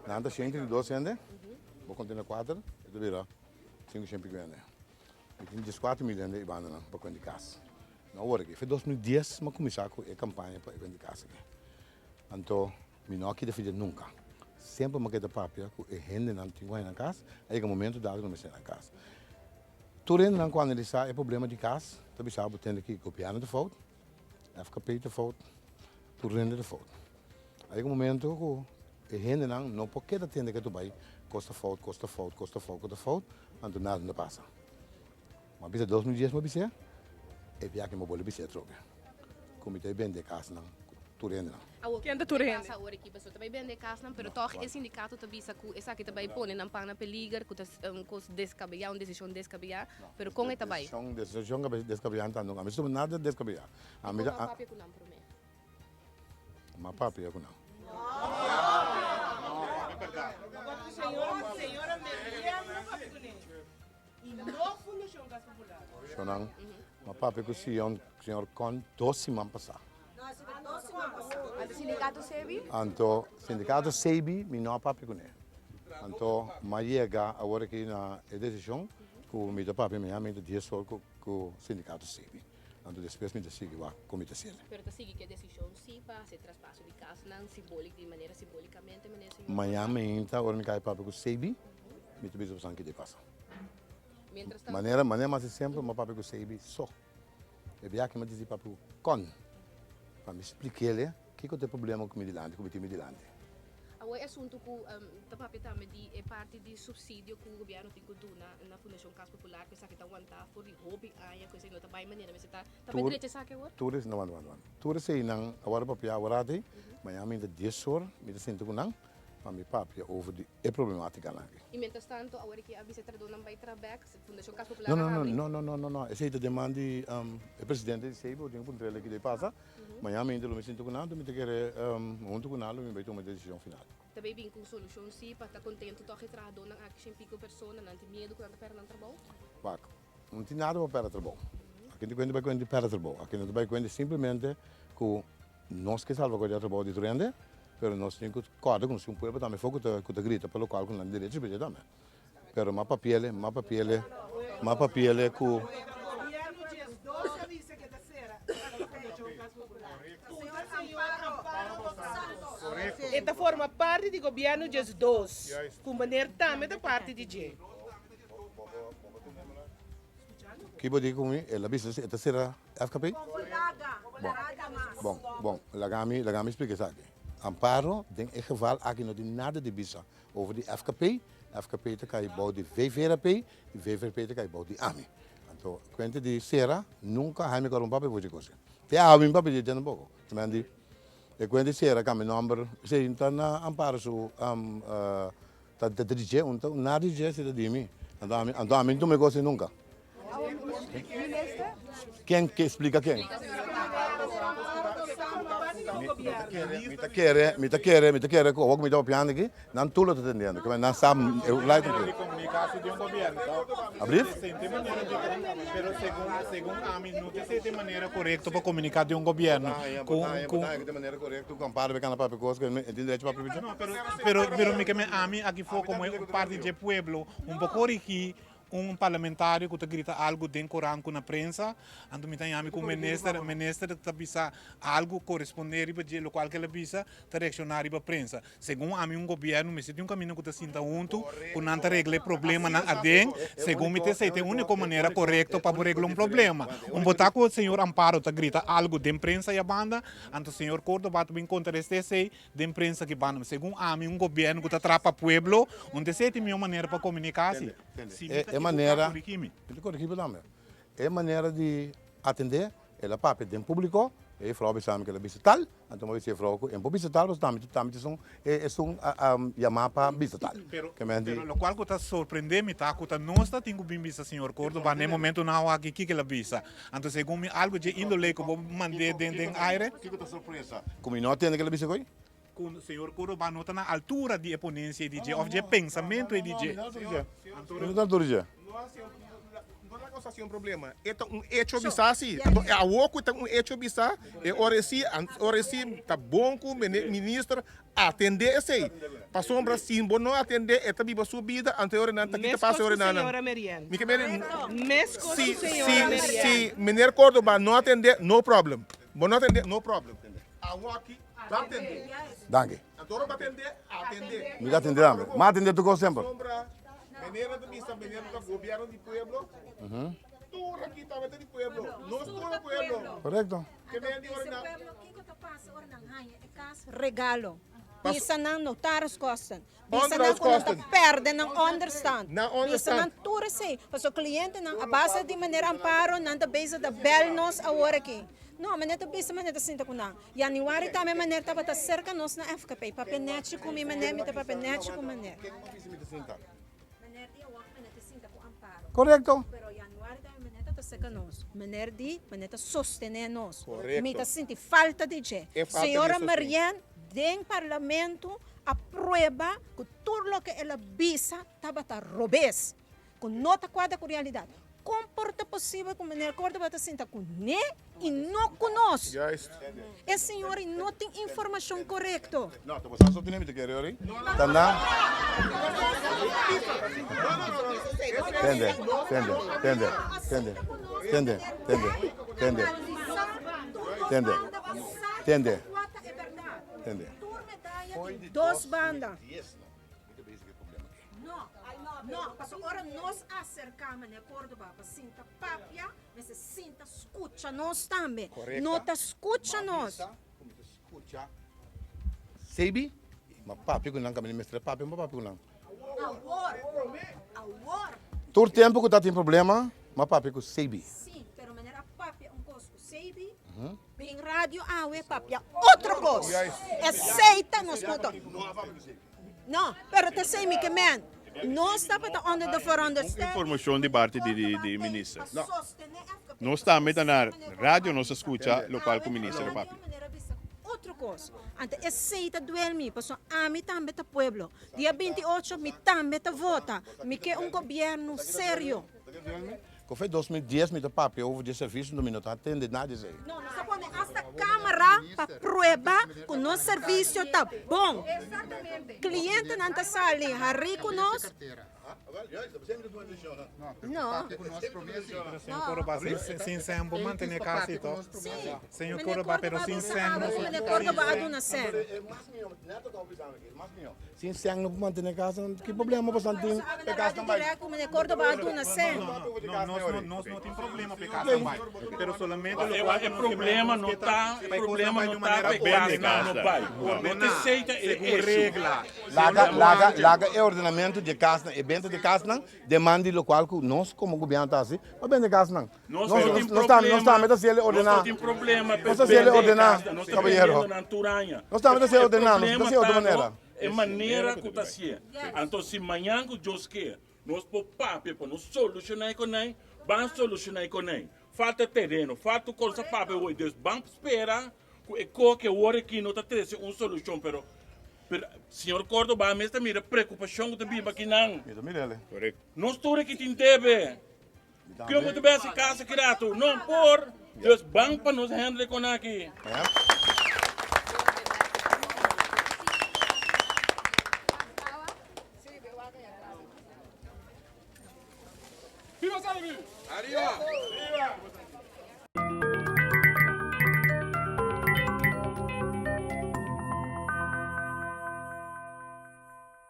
Nada, 102 ainda. Vou continuar 4, e vira 550. Eu tenho 14 milhões de ibanda para quando casa. Na hora que foi 2010, mas começar com a campanha para quando casa. Então, eu não queria fazer nunca. Sempre me queda papia, que a gente não tem na casa, aí no momento dado não me na casa. Tudo não quando ele sai é problema de casa, também sabe tem que Gobièrnu de foto, FKP de foto, tudo de foto. Aí no momento que a gente não pode ter que tu vai custa foto, então nada não passa. Mas bisa 2010 mas bisa, é bem que me boleh bisa troca. Como tem bem de casa não, tudo não. Quem está tudo rende? Essa hora aqui, pessoal, também bem de kasnan, pero toch o sindikato também sabe que Esaki também põe na pana peligar, que tas descabellar, uma decisão descabellar, pero com ele também. Decisão descabellar então não, mas nada descabellar. A minha papia com não promete. Uma papia com não. Senhora Maria não papia com ele. E não Fundashon das Popular. Sonang, uma papia com o senhor con 12 semanas passar. O sindikato SEVI? Então, sindikato SEVI, me não papia com ele. Então, mas chega agora aqui na decisão, que o meu papia me chama de 10 horas com o sindikato SEVI. Então, depois me decide o comitê SEVI. Pero te sigue que a decisão sim para ser traspasso de kasnan simbólico de maneira simbolicamente, Amanhã me entra agora me cai papia com o SEVI, me te biso sangue de passa. Maneira mas sempre uma papia com o SEVI só. É bem que me diz papia com. Para me explicar ele que tem problema com o medilante, com o medilante. O assunto que a papia também é parte de subsídio que o governo tem que dar na Fundashon Casa Popular, que está aguentar por hobby, haña, coisa não também maneira, mas está também direito a saque agora. Turis não. Turis aí não agora papia agora tem, mas a mim de 10 horas, me sinto com não, para me papia over de é problemática lá. E mientras tanto agora que a Trahadónan vai trabalhar, Fundashon Casa Popular. Não. Esse aí te demanda o presidente de SEVI, o tempo dele que ele passa. Amanhã me me sinto com nada, me quer junto com nada, me vai tomar a decisão final. Também vem com solução sim, para estar contente, toque Trahadónan aqui sem pico pessoa, não tem medo quando a perna não trabalha. Vaca, não tem nada para perder trabalho. Aqui não vai quando perder trabalho, aqui não vai quando simplesmente que nós que salvaguardar trabalho de trende, mas nós temos que cortar com um povo também fogo que grita pelo qual com direito de pedir também. Pero ma papiele que Esta forma parte do governo de 2, com maneira também da parte de J. que pode comigo, ela disse esta será FKP. Bom, lagami explica isso aqui. Amparo tem geval aqui não tem nada de bisa over de FKP te cai bom de VVRP e VVRP te cai bom de AMI. Então, quando de será nunca Jaime Cordoba pode fazer coisa. Tem a AMI para pedir de pouco, também. E quando será que meu número se então na amparo so tá DJ então nada DJ se de mim. Então a mim tu me gosta nunca. Quem que explica quem? Me quer que o me dá piano aqui, não tudo tá entendendo, que não sabe eu lá de comunicação de governo, abrir? Segundo a mim não tem maneira correta para comunicar de governo. De maneira correta, o comparo com a papel coisa que tem direito para pedir. Não, pero a mim aqui foi como parte do povo, pouco aqui parlamentário que grita algo dentro Corão com a prensa, então me tem com o ministro que bisa algo corresponder para o qual que ele bisa tá reaccionar para a prensa. Segundo a mim governo me sente caminho que tá sinta junto, com não regle problema na adem, segundo me tem única maneira correta para regle problema. Botar com o senhor Amparo tá grita algo dentro prensa e a banda, então o senhor Cordoba também contra este sei dentro prensa que banda. Segundo a mim governo que tá trapa pueblo, onde se tem minha maneira para comunicar. É maneira de atender ela papel de público e falar para que ela bisa tal então vai ser falar em bisa tal mas também são chamar para bisa tal pero o qual que está surpreendendo tá que não está tendo bem bisa senhor Cordoba no momento não aqui que ela bisa então segundo algo de índole que vou mandar dentro aire que está surpresa como não atende que ela bisa coi com o senhor Cordoba não está na altura de exponência de ou de pensamento de não está altura cosa assim problema? Eta hecho bisa assim. A woku tá hecho bisa e oresi tá bom com ministro atender esse. Pa sombra simbo não atender eta biba subida anterior não tá que passa ora não. Senhora Mariana. Me que me Se Jaime Cordoba não atender, no problem. Bom não atender, no problem. A woki vai atender. Danke. Antoro vai atender. Me atender também. Mas atender tu com sempre. Sombra, maneira de missa, maneira do governo do pueblo. Tudo aqui tá de pueblo. Nós todo pueblo. Correto. Que vem de ora regalo. Bisa nang notaris kosten. Bisa nang kung perde ng understand. Na Bisa understand. nang tour say. Paso cliente nang abasa di maneira amparo nang da base da belnos agora aqui. Não, mas não bisa maneira sinta com não. Januário também maneira tava tá cerca nós na FKP. Papenete com maneira tá papenete com maneira. Maneira dia walk maneira sinta com amparo. Correto. Pero Januário também maneira tá cerca nós. Maneira tá sostener nós. Correto. Me tá senti falta de je. Senhora Mariana den parlamento aprueba que tudo o que ela visa estava a robes, com nota quadra com realidade. Comporta possível que o Jaime Cordoba está sentado com né e não conosco. Esse senhor não tem informação correta. Não, tu você só tem que querer, hein? Tá na? Entende? Dos bandas. Não, mas agora nós acercamos a Cordoba para sinta papia, mas sinta escuta nós também. Não tá escuta nós. Escuta. SEVI? Mas papi com não, caminho mestre papi, mas papi com não. Agora. Todo tempo que tá tem problema, mas papi com SEVI. Sim, pero maneira papia cosco SEVI. Bem rádio papia outra coisa. Aceita nós não, pero te sei me que man. Nós estamos under the for understand. Informação de parte de ministro. Nós estamos na rádio, nós escuta local com o ministro papi. Outra coisa, ante aceita duerme, passou a mim também tá pueblo. Dia 28 me também tá vota, me quer governo sério. Que foi 2010, me papi, houve de serviço no minuto, atende nada dizer. Não, nós põe esta câmara para provar que o nosso serviço tá bom. Cliente não tá sali, harri conosco. Não. Senhor Cordoba, sem sembo, manter casa e todo. Senhor Cordoba, pero sem sembo. Senhor Cordoba, aduna sembo. Sem sangue não manter casa, que problema você tem? Pegar também. Senhor Cordoba, aduna sembo. Nós não tem problema pegar também. Pero solamente o problema não está, bem no bairro. Não aceita regra. Laga é ordenamento de casa, evento de casa, demande local que nós como governo tá assim, mas bem de casa não. Nós estamos a ser ordenar. Nós temos problema. Nós estamos a ser ordenar, caballero. Nós estamos a ser ordenar, nós estamos a ser outra maneira. É maneira que está assim. Então se amanhã que Deus quer, nós por papel para nós solucionar com ele, vamos solucionar com ele. Falta terreno, falta coisa papel hoje, Deus vamos esperar que o hora aqui não está tendo uma solução, pero senhor Cordoba, mas também a preocupação que também aqui não. Correto. Nós todos aqui tem deve. Que eu vou essa casa criado, não por Deus banco para nos handle com aqui. Viva Salve! Arriba!